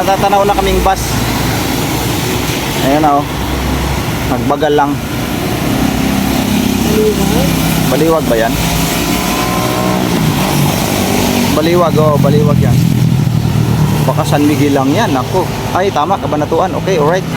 natatanaw na kaming bus. Ayan na, oh. Nagbagal lang. Baliwag ba yan? Baliwag, oh, baliwag yan. Baka San Miguel lang yan. Ako. Ay, tama, Kabanatuan. Okay, alright.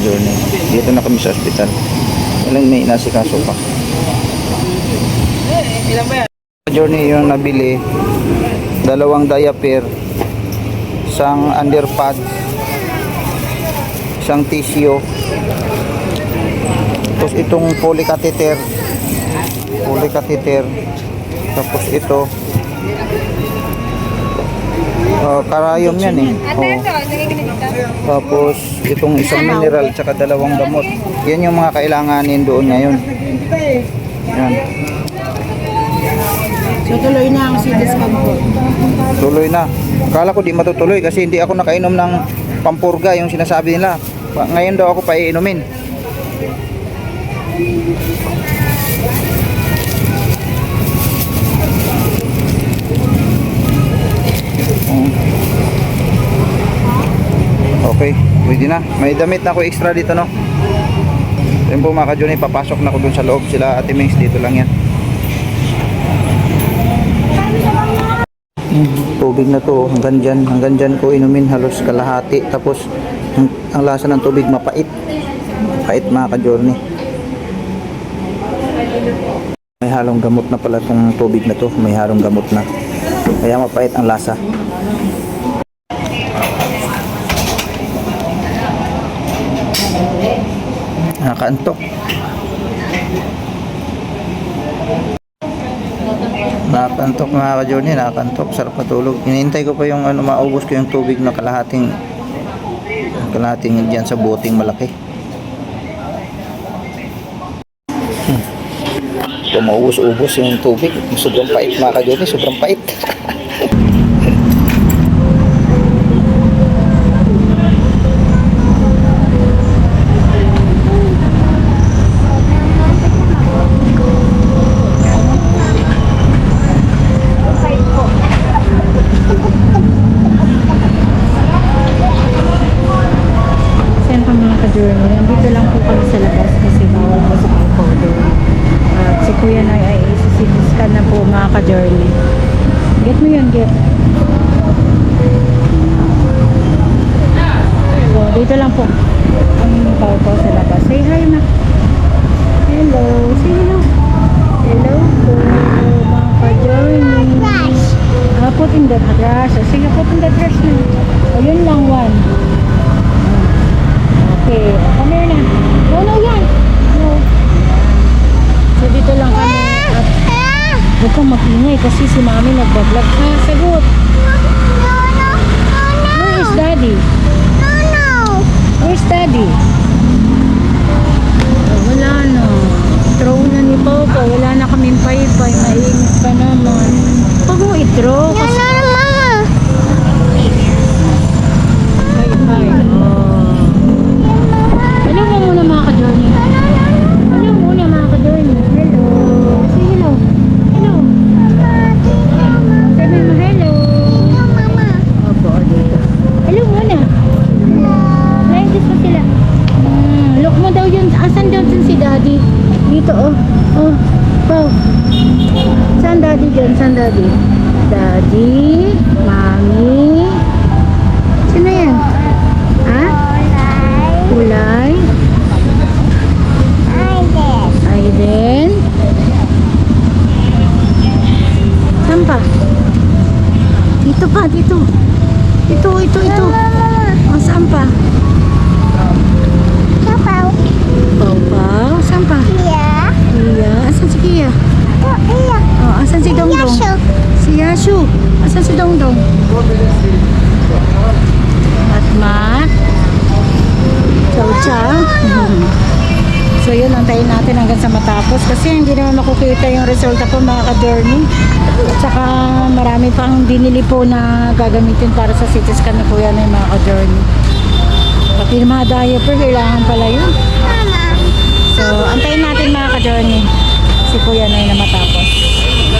Journey. Dito na kami sa ospital. Walang may inasikaso pa. Journey yung nabili. 2 diaper, isang underpad, isang tissue, tapos itong polycatheter, tapos ito karayom yan eh. Tapos itong isang mineral tsaka 2 gamot. Yan yung mga kailanganin doon ngayon. Yan. So tuloy na ang CT scan po. Tuloy na. Kala ko di matutuloy kasi hindi ako nakainom ng pampurga yung sinasabi nila. Ngayon daw ako pa iinumin. Okay, pwede na. May damit na ako extra dito, no? Yan po mga ka-Journey, papasok na ako dun sa loob. Sila Ate Mings, dito lang yan. Tubig na to, hanggang dyan ko inumin halos kalahati. Tapos ang lasa ng tubig mapait. Pait mga ka-Journey. May halong gamot na pala tong tubig na to. May halong gamot na. Kaya mapait ang lasa. Nakaantok. Nakaantok mga ka-Journey, nakaantok. Sarap matulog. Hinihintay ko pa yung maubos ko yung tubig na kalahating diyan sa boting malaki. Maubos-ubos yung tubig. Sobrang pait mga ka-Journey, sobrang pait. Nandito lang po kami sa labas kasi bawal po sa powder. At si Kuya na ay isi-scan na po mga ka-Journey. Get mo yun, get. So, dito lang po ang tao po sa labas. Say hi, ma. Hello. Say hello. Hello po mga ka-Journey. Put in the trash. Sige, put in the trash na. O, yun lang, 1. Okay, come here na. No, yan. No. So, dito lang kami. At huwag kang mag-ingay kasi si mami nagbablog. Ha, sagot. Where is daddy? Where's daddy? Wala na. Throw na ni Papa. Wala na kaming paypay. Mainit pa naman. Huwag mo i-throw. Kasi... Paypay. Hello muna mga ka-Journey. Hello muna mga ka-Journey. Hello. Say hello. Hello. Sabi mo hello. Hello mama. Opo, dito. Hello muna. Like this pa sila. Look mo daw yun. Asan daw dyan si daddy? Dito oh. Oh. Wow. Saan daddy dyan? Saan daddy? Daddy. Mami. Sino yan? Ha? Kulay. Aiden. Saan pa? Dito pa, dito. Ito. O, saan pa? Pau. Saan pa? Kia. Asan si Kia? Ashu. Asan si Dongdong? Mat. Chow. So yun, antayin natin hanggang sa matapos kasi hindi naman makukita yung resulta po mga ka-journey. At saka marami pang binili po na gagamitin para sa CT scan ni Kuya na yung mga ka-journey. Pati yung mga diaper, kailangan pala yun. So, antayin natin mga ka-journey si Kuya na na matapos.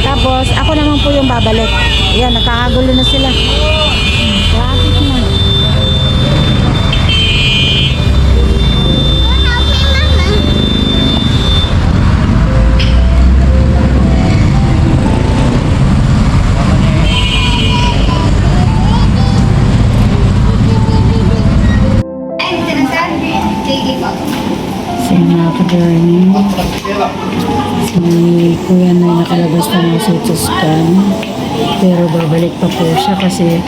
Tapos, ako naman po yung babalik. Ayan, nakakagulo na sila. Traffic na. So mga ka-journey, si Kuya na nakalabas na ng CT scan, pero babalik pa po siya kasi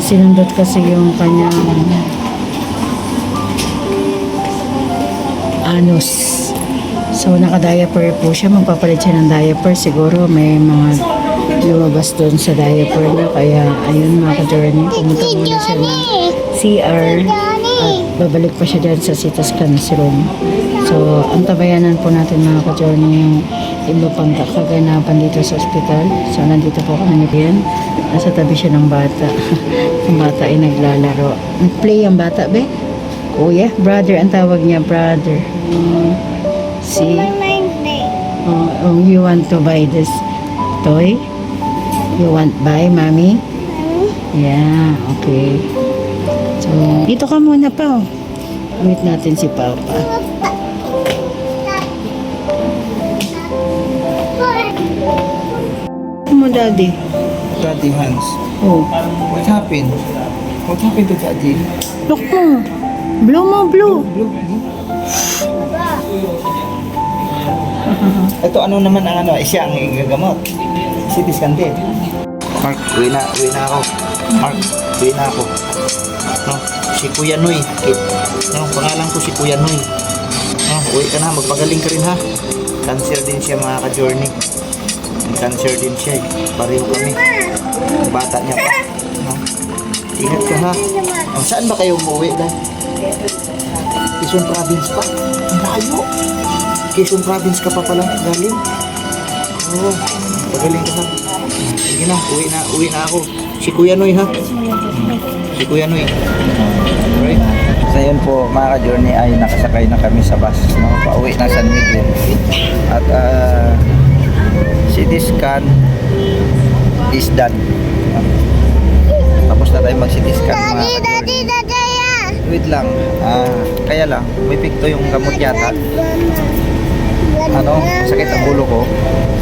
sinundot kasi yung kanyang anus. So naka-diaper po siya, magpapalit siya ng diaper, siguro may mga lumabas doon sa diaper niya, kaya ayun mga ka-journey, pumunta muna siya ng CR at babalik pa siya dyan sa CT scan room. So, antabayanan po natin mga ka-journey yung iba pang kaganapan dito sa ospital. So, nandito po kami ngayon. Nasa tabi siya ng bata. Ang bata ay naglalaro. Nag-play ang bata, be? Kuya? Brother ang tawag niya, brother. See? You want to buy this toy? You want buy, mommy? Yeah, okay. So, dito ka muna pa. Wait natin si Papa. Mo, Daddy. Daddy Hans. Oh. What happened? What happened to Daddy? Look mo. Blow mo, blow. Blue. Ito ano naman ang ano, siya ang igagamot. CT scan din. Mark, uwi na ako. Mark, uwi na ako. No, si Kuya Noy. No, pangalan ko si Kuya Noy. No, uwi ka na, magpagaling ka rin ha. Cancer din siya mga ka-journey. Cancer din siya eh. Pareho kami. Bata niya pa. No? Ingat ka ha. Oh, saan ba kayo umuwi dahil? Quezon Province pa? Ang layo. Quezon Province ka pa pala galing. Oo. Pagaling ka ha. Sige na, uwi na ako. Si Kuya Noy ha. Si Kuya Noy. Alright. So yun po mga ka-journey ay nakasakay na kami sa bus. No? Pauwi na San Miguel. At CT scan is done. Tapos na tayo mag-CT scan mga ka-journey. Wait lang. Kaya lang, may pikto yung gamot yata. Ano, sakit ang ulo ko.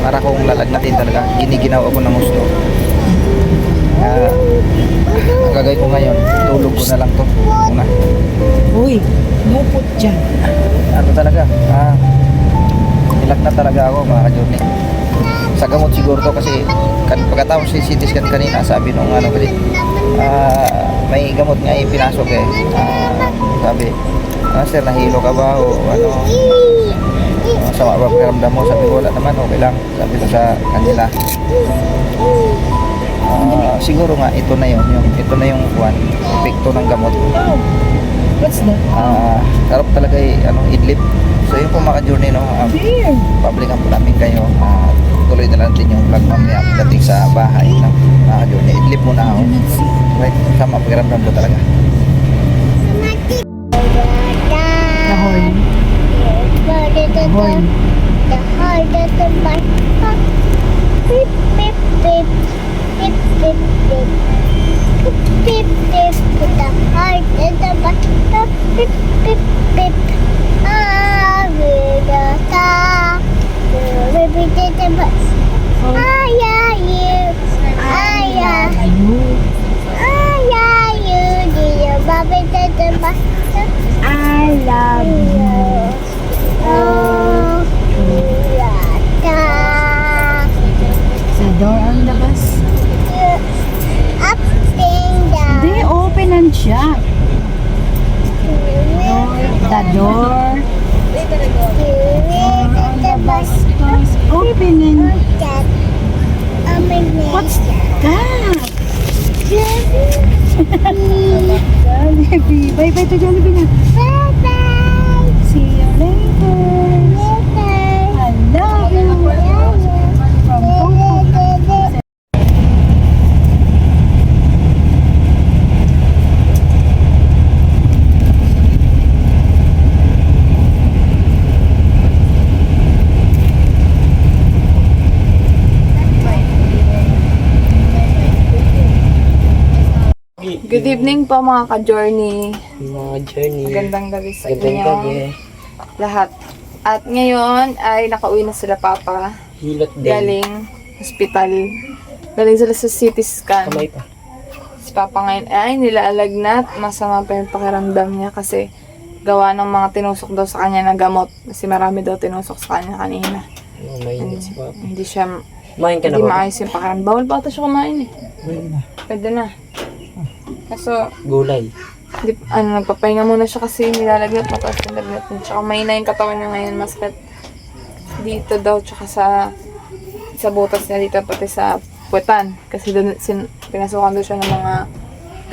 Para kong lalagnatin talaga. Giniginaw ako ng gusto. Ang gagawin ko ngayon, tulog ko na lang to. Una. Uy, mupot dyan. Ano talaga? Nilagnat talaga ako mga ka-journey. Sa gamot siguro to kasi pagkatapos si CT scan kanina, sabi nung ano kasi, may gamot nga pinasok eh. Sabi, sir, nahilo ka ba o ano? Sama ba pakiramdam mo? Sabi ko, wala naman, okay lang. Sabi ko sa kanila. Siguro nga ito na yung epekto ng gamot. What's that? Sarap talaga idlip. So yun po mga ka-journey, no? Publican po namin kayo. Tuloy na lang din yung vlog mamaya dating sa bahay ng mga ka-journey. Idlip muna ako. Right? Sama pakiramdam ko talaga. The horn. The horn. The heart of the mic. Beep, beep, beep. Beep, beep, beep. Beep, beep, beep. The heart of the mic. Beep, beep, beep. With the star. Repeat the bus. I are you. I are you. I are you. Dear Bobby, the bus. I love you. Oh, Sa door ang labas. up and down. They open and shut. The door. The bus Open and... that. What's Bye-bye to Jollibee na. Bye-bye. See you later. Bye-bye. I love you. From Pongpong. Good evening po mga ka-journey. Mga journey. Magandang gabi sa Gandang inyo. gabi. Lahat. At ngayon ay nakauwi na sila papa. Hilot din. Galing hospital. Galing sila sa CT scan. Kamay pa. Si papa ngayon ay nilalagnat. Masama pa yung pakiramdam niya kasi gawa ng mga tinusok daw sa kanya na gamot. Kasi marami daw tinusok sa kanya kanina. Mainit si Papa. Hindi siya, Kumain ka na hindi ba? maayos yung pakiramdam. Bawal pa ata siya kumain eh. Pwede na. Kaso, Gulay. nagpapahinga muna siya kasi nilalagnat, mataas yung lagnat niya. Tsaka may na yung katawan niya ngayon, masakit dito daw, tsaka sa butas niya dito, pati sa puwetan. Kasi doon, pinasukan doon siya ng mga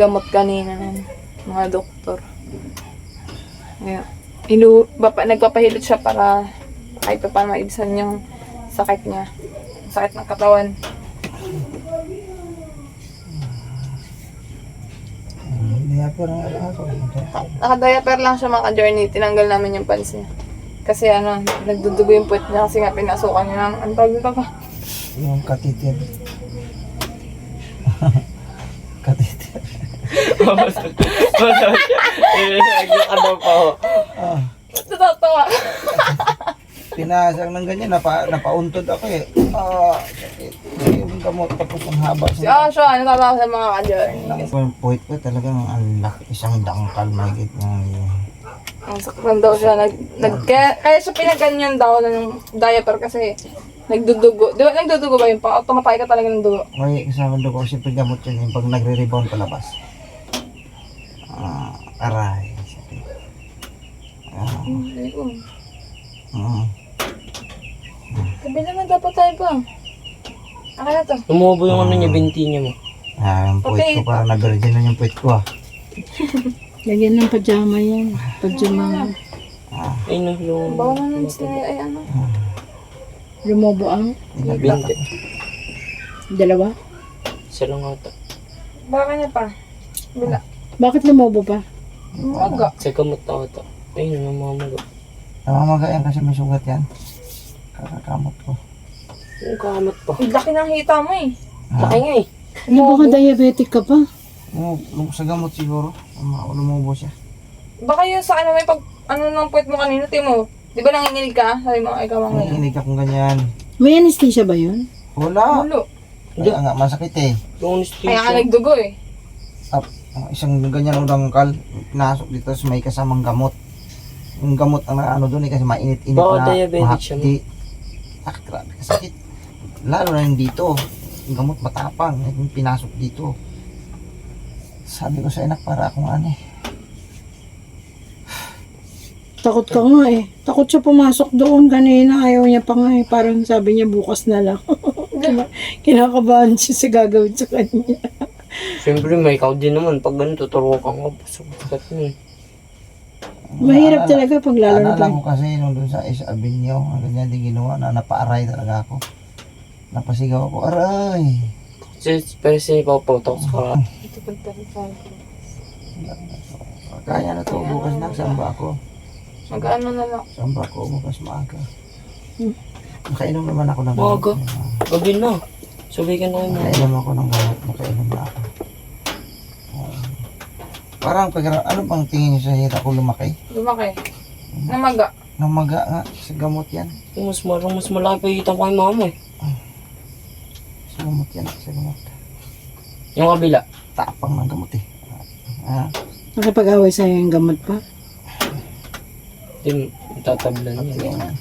gamot kanina ng mga doktor. Ngayon, nagpapahilot siya para kahit pa paano maibsan yung sakit niya. Sakit ng katawan. Naka-diaper lang siya mga ka-journey. Tinanggal namin yung pants niya. Kasi nagdudugo yung puwet niya kasi nga pinasukan niya ng, ang tawag dito pa? Yung katitir. Katitir. Ano pa ho? Ba't natatawa? Pinasang ng ganyan, napauntod ako eh. Sakit. Yung gamot tapos ang haba. Si Asha, natatawa sa mga ka-journey. Yung puwit ko talagang ang laki, isang dangkal mahigit ng Ang saktan daw siya. Kaya siya pinaganyan daw ng diaper kasi nagdudugo. Di ba nagdudugo ba yun? Tumatay ka talaga ng dugo. may kasama doon ko. Siyempre gamot yan yung pag nagre-rebound palabas. Aray. Sakit. Sabi naman dapat tayo pa. Aka na to. Tumubo yung ano niya, binti niya mo. Yung puwit ko parang na-virgin na yung puwit ko Lagyan ng pajama yan. Pajama. Ay no, yung Bawa na nun sila ay Lumobo ang binti. dalawa. Isa lang ata. Baka niya pa. Bila. Bakit lumobo pa? Maga. Sa kamot ata. Ay no, namamaga. Namamaga yan kasi may sugat yan. Kakakamot ko. Yung kamot pa. Ang laki ng hita mo eh. Laki nga eh. Hindi baka diabetic ka pa? Sa gamot siguro. Lumubo siya. Baka yun sa may pag ng puwet mo kanina, Timo. Di ba nanginginig ka? Sabi mo, ikaw ang ngayon. Naiinig akong ganyan. May anesthesia ba yun? Wala. Ulo. Kaya nga masakit eh. Yung Kaya ka anesthesia. nagdugo eh. Isang ganyan udangkal. Pinasok dito sa may kasamang gamot. Yung gamot ang ano doon eh kasi mainit-init Baka na. diabetic siya, mahapdi. Grabe kasakit. Lalo na yung dito. Yung gamot matapang. Yung pinasok dito. Sabi ko sa anak para akong Takot ka nga eh. Takot siya pumasok doon kanina. Ayaw niya pa nga eh. Parang sabi niya bukas na lang. Kinakabahan siya sa gagawin sa kanya. Siyempre may ikaw din naman. Pag ganun, tuturo ka nga. Sugat mo eh. Mahirap talaga pag lalo na Naalala tayo. ko kasi nung doon sa Isa Avenue, ang ganyan din ginawa na napaaray talaga ako. Napasigaw ako, aray! Pero sinipaw-pautok sa Ito pagtalipan ko. Kaya na to, bukas na, samba ako. Mag-ano na lang. Samba ako, bukas maaga. Nakainom naman ako ng Maaga? Gabi na. Sabay ka na yun. Nakainom ako ng gamot, nakainom na ako. Parang ano bang tingin niyo sa hita ko lumaki? Lumaki. Namaga. Namaga nga, sa gamot yan. Yung mas malaki pa itan ko kay mama eh. Sa gamot yan, sa gamot. Yung kabila. Tapang ng gamot eh. Nakipag-away sa'yo yung gamot pa? Yung tatablan niya.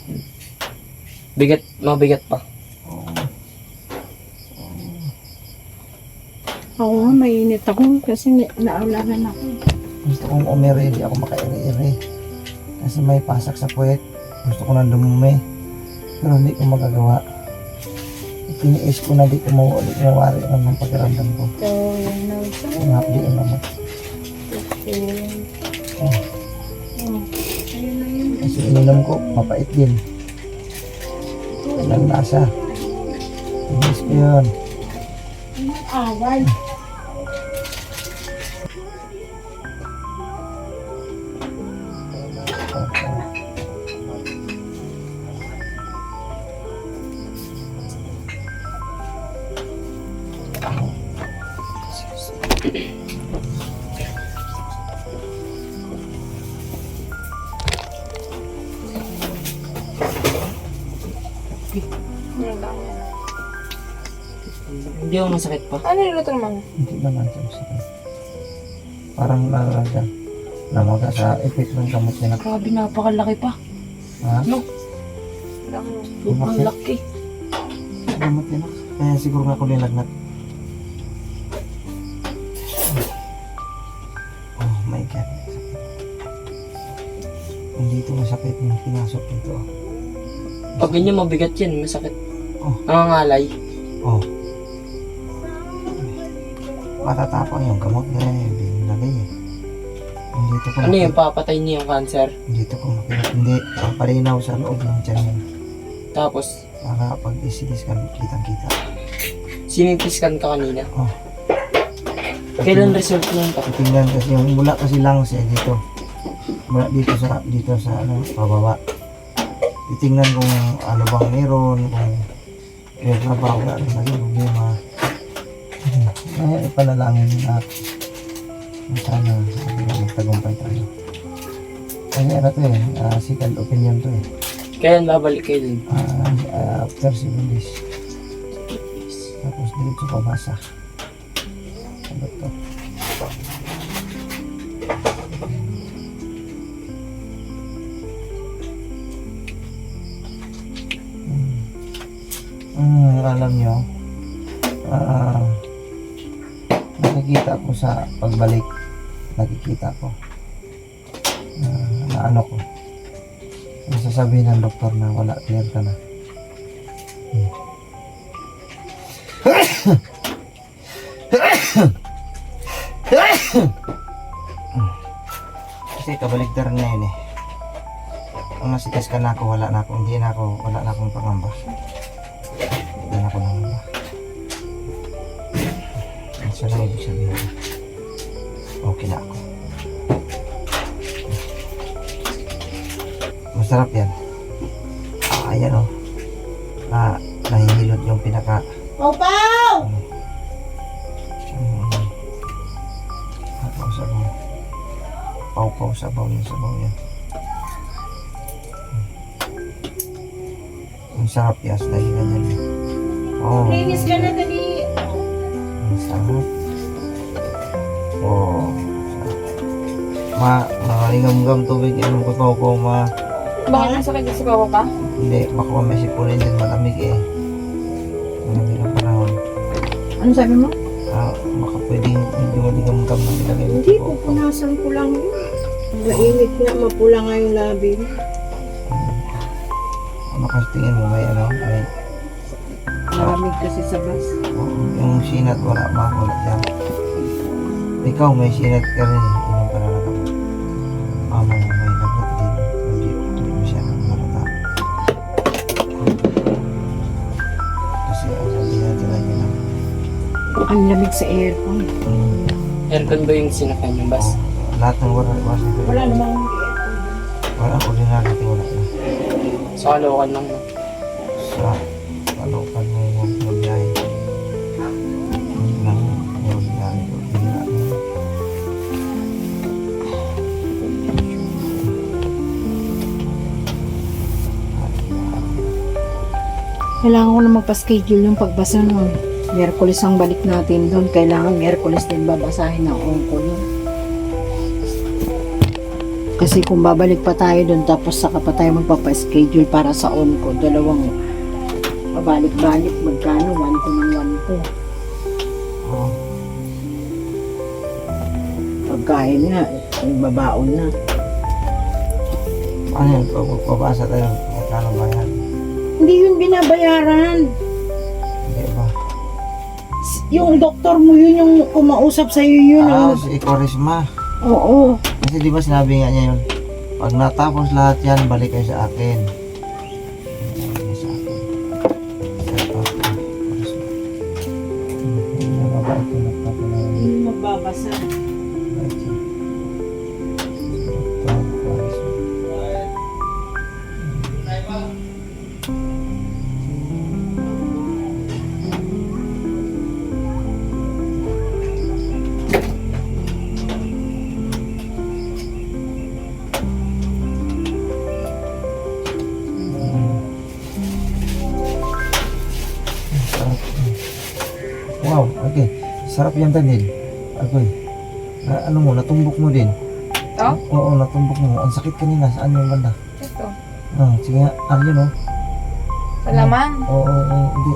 Bigat, mabigat pa. Ako nga, mainit ako kasi naulanan ako. Gusto kong umiri, di ako makairi-iri. Kasi may pasak sa puwet. Gusto ko nang dumumi. Pero hindi ko magagawa. Itiniis ko na di ko mawari ng pakiramdam ko. So, yun na. Sinapdi ang naman. So, Kasi ininom ko, mapait din. Walang lasa. Tinis ko yun. Awal. Hindi ako masakit pa. Ano yung luto naman? Hindi naman siya masakit. Parang nalaga. Namaga sa effect ng gamot niya. Grabe, napakalaki pa. Ha? No? Ang Bakit? laki. Gamot niya. Kaya siguro nga ako nilagnat. Oh my God. Hindi ito masakit yung pinasok dito. Pag ganyan mabigat yan, masakit. Oh. Nangangalay. Oh. Matatapang yung gamot na hindi nilagay eh. Hindi ito ko Ano yung papatay niya yung cancer? Hindi ito ko makikita. Hindi. Papalinaw sa loob ng tiyan niya. Tapos, Para pag isiliskan, kitang-kita. sinipiskan ka kanina. Oh. Kailan result nun ka? Tingnan kasi yung mula kasi lungs eh dito. Mula dito sa ano, pababa. Titingnan kung ano bang meron, kung meron na ba wala rin naging problema. Kaya ipanalangin na sana magtagumpay tayo. Kaya na to eh, second opinion to eh. Kailan babalik kayo dun? After 7 days. Tapos diretso pabasa. Ano to? Alam nyo, nakikita ko sa pagbalik, nakikita ko na ano ko, sasabihin ng doktor na wala, clear ka na. Kasi kabaligtar na yun eh. Ang masitas ka na ako, wala na akong pangamba. Wala na ako nangamba. Ano lang ibig sabihin? Okay na ako. Masarap yan. Ayan o. Nahihilot yung pinaka... Pau! Sabaw. Pau-pau sabaw yung sabaw yan. Ang sarap yas, lagi ganyan. Oh, Linis ka na dali. ang sarap. Oh, sarap. Malingamgam tubig yung kakao ko, Bakit masakit sa baba ka? Hindi, baka may sipunin din, malamig eh. Malamig ang panahon. Ano sabi mo? Baka pwedeng medyo malingamgam na nilagay mo. Hindi, pupunasan ko lang yun. Mainit nga, mapula nga yung labi. Ano kasi tingin mo, may ano, may Maramig kasi sa bus. yung sinat wala dyan. Ikaw may sinat ka rin, inom ka na lang ako. May lagnat din. Hindi mo siya malata. Kasi sabi natin lang yun ang Ang lamig sa aircon. Aircon ba yung sinakyan yung bus? lahat ng was dito. Wala namang Wala, ordinary ito wala na. Sa kalokan lang. No? Sa kalokan mo yung mabiyahe. Lang ordinary. Kailangan ko na magpa-schedule yung pagbasa nun. Miyerkules ang balik natin doon. Kailangan Miyerkules din babasahin ng ongko nun. Kasi kung babalik pa tayo doon tapos saka pa tayo magpapa-schedule para sa ongko, dalawang pabalik-balik, magkano? 1 to ng 1 to. Oo. Pagkain na, babaon na. Ano yun? Pag magpabasa tayo, magkano ba yan? Hindi yun binabayaran. Hindi ba? Yung doktor mo yun yung kumausap sa'yo yun. Si Corisma. Oo. Kasi di ba sinabi nga niya yun, pag natapos lahat yan, balik kayo sa akin. Balik kayo sa akin. Mabait ko nagpapalala. Hindi magbabasa. Wow, okay. Sarap yan din. Okay. Ano mo, natumbok mo din. Ito? Oo, natumbok mo. Ang sakit kanina. Saan yung banda? Ito. Sige nga. Ano yun, oh? Sa laman. Oo, hindi.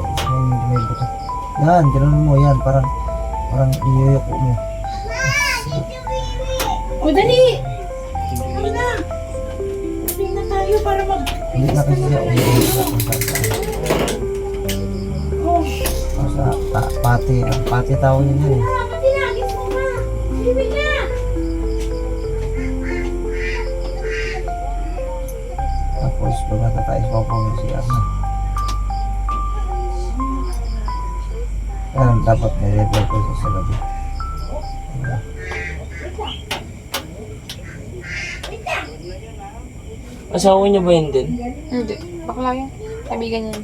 May buto. Yan, ganoon mo. Yan, parang iyuyoko mo. O, dali! Ano na? Uwi na tayo para mag... Hindi na kasi siya iyuyoko kung saan. Oh, Sa pati. Ang pati tawag niya yan eh. pati na! Gis mo ba? Ibig na! Tapos, pagkata tayo sa papunod siya na. Kaya dapat may level ko sa gabi. Asawa niya ba yun din? Hindi. Bakla yun. Kaibigan niya.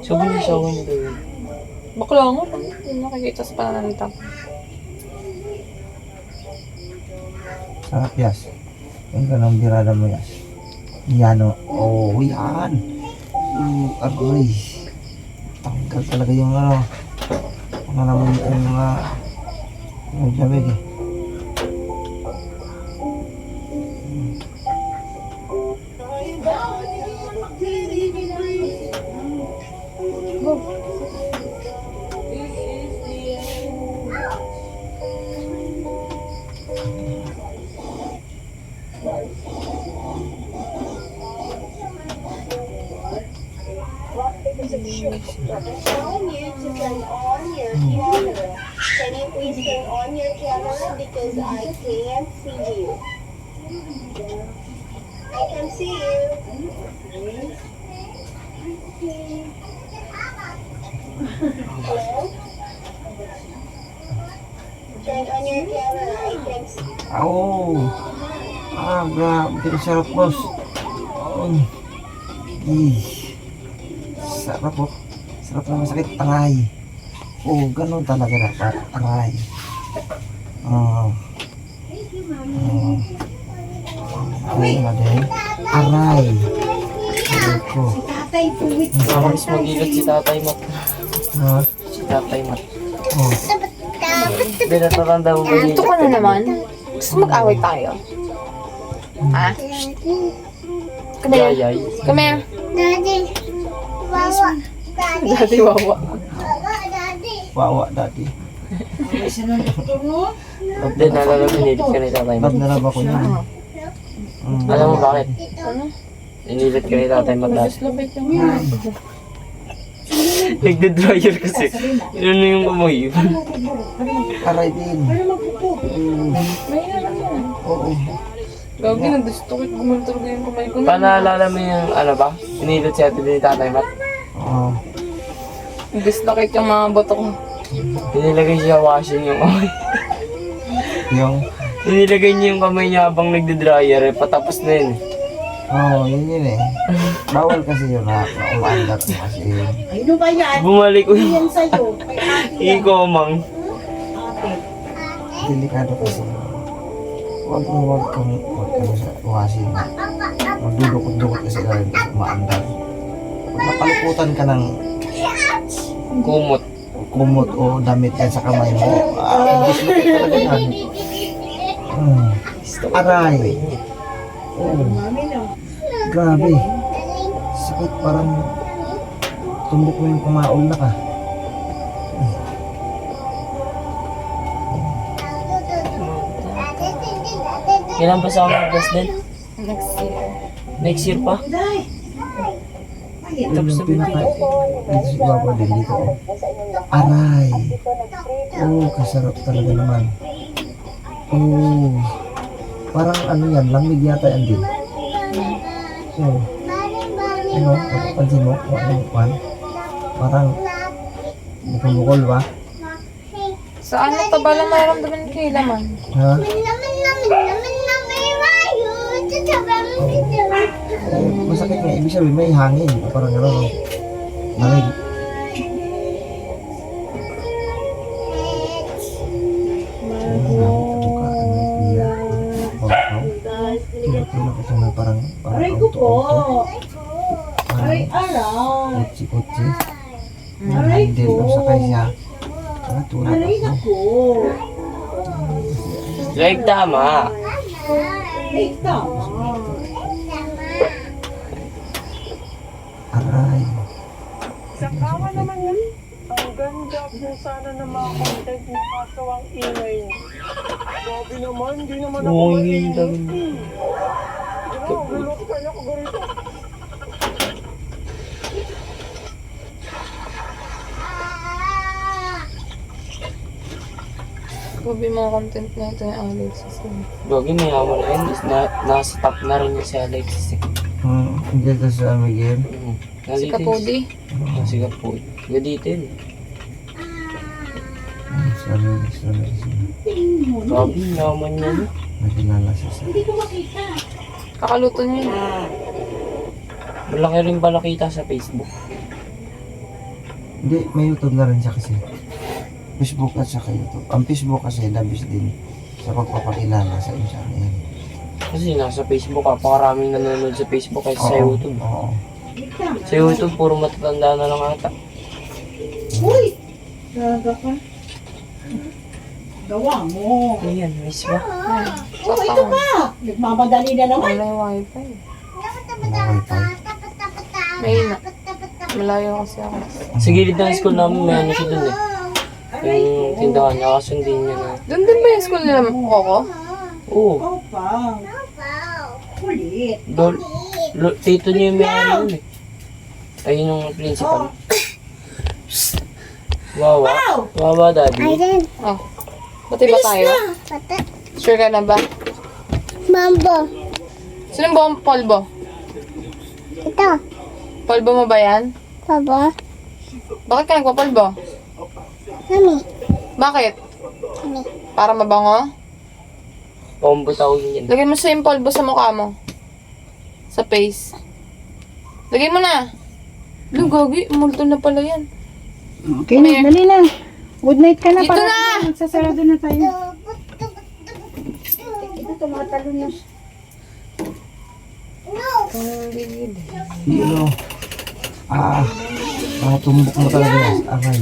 Sabi niya asawa niya daw yun. Bakla nga. Hindi nakikita sa pananalita ko. Sarap, Yas. Yung ganang birada mo, Yas. Yan, o. Oh, yan. Agoy. Tanggal talaga yung ano. Ang alam mo yung mga... Yung lamig eh. Telling you to turn on your camera. Can you please turn on your camera because I can't see you. I can see you. Hello? Turn on your camera. I can see. Oh. Grabe. Sarap, boss. Oh. Sarap, oh. Sarap na masakit. Aray. Oh, ganun talaga dapat. Aray. Aray na din. Aray. Aray ko. tatay, puwit. Nakakamis mag-ilat si Tatay Mat. Ha? Si Tatay Mat. Oh. Hindi natatanda mo ba Ito ka na naman. Gusto mag-away tayo. Ha? Come here. Yayay? Come here. Daddy. Wawa. Daddy. Daddy wawa. Wawa, Daddy. Wawa, daddy. Isa na doktor mo. Hindi, nalala ko, inilit ka ni Tatay Mat. Love na love ako niya. Alam mo bakit? Inilit ka ni Tatay Mat last. Labit yung mga. Nagda-dryer kasi. Yun na yung amoy. Aray din. May nalang yan. Oo. Gagi, nag-distokit. Gumuntor ko yung kamay ko. Panaalala mo yung ano ba? Inilit si Ate ni Tatay Mat. Oo. Dislocate yung mga boto ko. Inilagay siya washing yung amoy. Yung... Inilagay niya yung kamay niya habang nagda-dryer eh. Patapos na yun eh. Oo, yun eh. Bawal kasi yun na umaandar mo kasi yun. Ay, ano ba yan? Bumalik uy. Yan sa'yo. Kay ate yan. Iko, mang. Ate. Delikado kasi. Huwag kang sa wasin. Magdudukot-dukot kasi dahil umaandar. Pag napaluputan ka ng Kumot. kumot o damit yan sa kamay mo, dislocate talaga yan. Aray. Oh, Mami na. grabe. Sakit, parang tumbok mo yung kumaol na ka. Kailan ba sa mga president? Next year. Next year pa? Day. Ay, Yun yung pinaka... Dito si Papa din dito. Oh. Aray. Oh, kasarap talaga naman. Oh. Parang ano yan, lamig yata yan din. So, ano, pansin mo, kung ano yung kwan? Parang bukol-bukol ba? So ano pa ba lang maramdaman kay laman? Ha? Masakit nga, ibig sabihin may hangin. Parang ano, lamig. Parang Aray ko po. Aray, aray. kotse-kotse. Aray Hindi, ko. sakay siya. Tulad Aray ako. ko. Like tama. Ay, tama. Aray. Sakawa naman yun. Ang ganda po sana ng mga content ni kaso ang ingay niyo. Grabe naman, hindi naman ako Oo, maingay. yun lang. Gulot kayo ko ganito. Grabe mga content na ito yung Alexis. Gogi, mayaman na yun. Nasa top na rin yung si Alexis eh. Hindi ito sa Miguel. Si Kapodi. Si Kapodi. Ganito yun. Sorry. Grabe, mayaman niya. no? Nakilala siya sa... Hindi ko makita. Kakaluto niya. Malaki rin pala kita sa Facebook. Hindi, may YouTube na rin siya kasi. Facebook at saka YouTube. Ang Facebook kasi labis din sa pagpapakilala sa Instagram. Kasi nasa Facebook ka, pakaraming nanonood sa Facebook kaysa sa YouTube. Oo. Sa YouTube, puro matatanda na lang ata. Uy! Gaga ka. Gawa mo. Ayan, miss ba? Oh, ito pa. Nagmamadali na naman. Wala yung wifi. Wifi. May na. Malayo kasi ako. Sa gilid ng school namin, may ano siya dun eh. Yung tindahan niya, kaso hindi niya na. Doon din ba yung school nila, Coco? Oo, Oh, pa. Kulit. tito niya yung may-ari yun eh. Ayun yung principal. Wawa. Wawa, daddy. Oh. Pati ba tayo? Sure ka na ba? Mambo. Sino ba ang polvo? Ito. Polvo mo ba yan? Baba. Bakit ka nagpapolvo? Mami. Bakit? Mami. Para mabango? Pombo tawagin yan. Lagyan mo sa yung polvo sa mukha mo. Sa face. Lagyan mo na. Lu, gagi. Multo na pala yan. Okay na, dali na. Good night ka na. Dito para na! magsasarado na tayo. Ito, tumatalo na. Tumbok mo talaga yan. Aray.